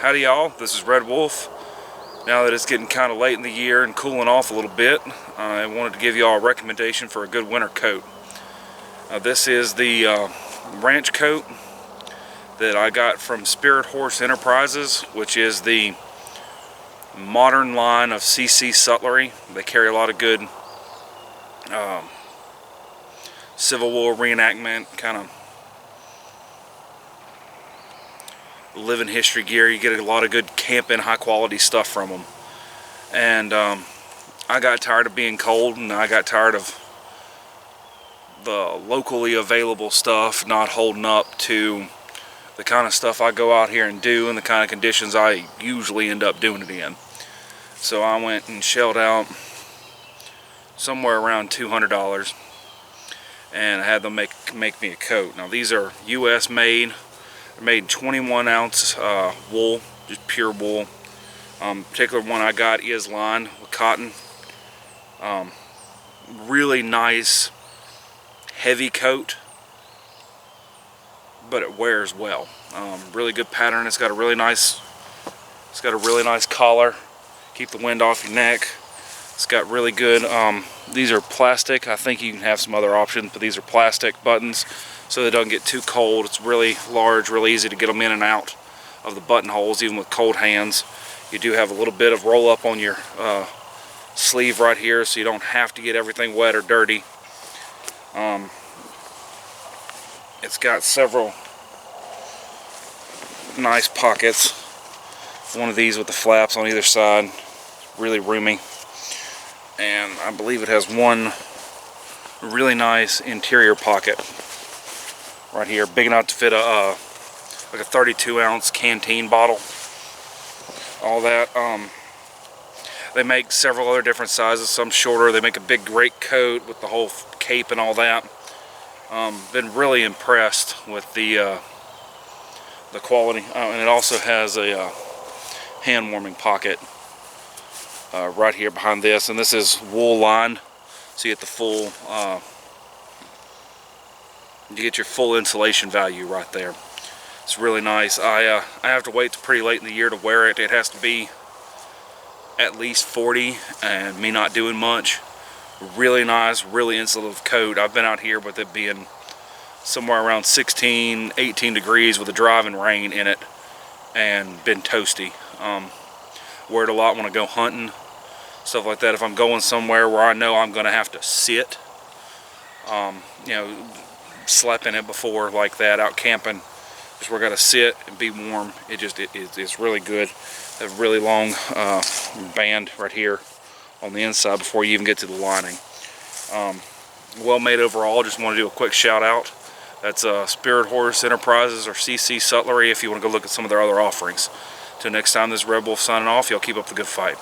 Howdy y'all, this is Redwolf. Now that it's getting kind of late in the year and cooling off a little bit, I wanted to give you all a recommendation for a good winter coat. This is the ranch coat that I got from Spirit Horse Enterprises, which is the modern line of CC Sutlery. They carry a lot of good Civil War reenactment, kind of living history gear. You get a lot of good camping, high quality stuff from them. And I got tired of being cold, and I got tired of the locally available stuff not holding up to the kind of stuff I go out here and do and the kind of conditions I usually end up doing it in. So I went and shelled out somewhere around $200 and I had them make me a coat. Now these are US made. They're made 21 ounce wool, just pure wool. Particular one I got is lined with cotton. Really nice heavy coat, but it wears well. Really good pattern. It's got a really nice collar. Keep the wind off your neck. It's got really good, these are plastic. I think you can have some other options, but these are plastic buttons so they don't get too cold. It's really large, really easy to get them in and out of the buttonholes, even with cold hands. You do have a little bit of roll up on your sleeve right here, so you don't have to get everything wet or dirty. It's got several nice pockets. One of these with the flaps on either side, really roomy. And I believe it has one really nice interior pocket right here, big enough to fit like a 32 ounce canteen bottle. All that. They make several other different sizes, some shorter. They make a big great coat with the whole cape and all that. Been really impressed with the quality. And it also has a hand warming pocket right here behind this, and this is wool lined, so you get the full you get your full insulation value right there. It's really nice. I have to wait till pretty late in the year to wear it. It has to be at least 40, and me not doing much. Really nice, really insulative coat. I've been out here with it being somewhere around 16, 18 degrees with a driving rain in it, and been toasty. Wear it a lot when I go hunting, stuff like that. If I'm going somewhere where I know I'm going to have to sit, you know, slept in it before like that, out camping, just where I got to sit and be warm. It's really good. A really long band right here on the inside before you even get to the lining. Well made overall. Just want to do a quick shout out. That's Spirit Horse Enterprises, or CC Sutlery, if you want to go look at some of their other offerings. Till next time, this is Redwolf signing off. Y'all keep up the good fight.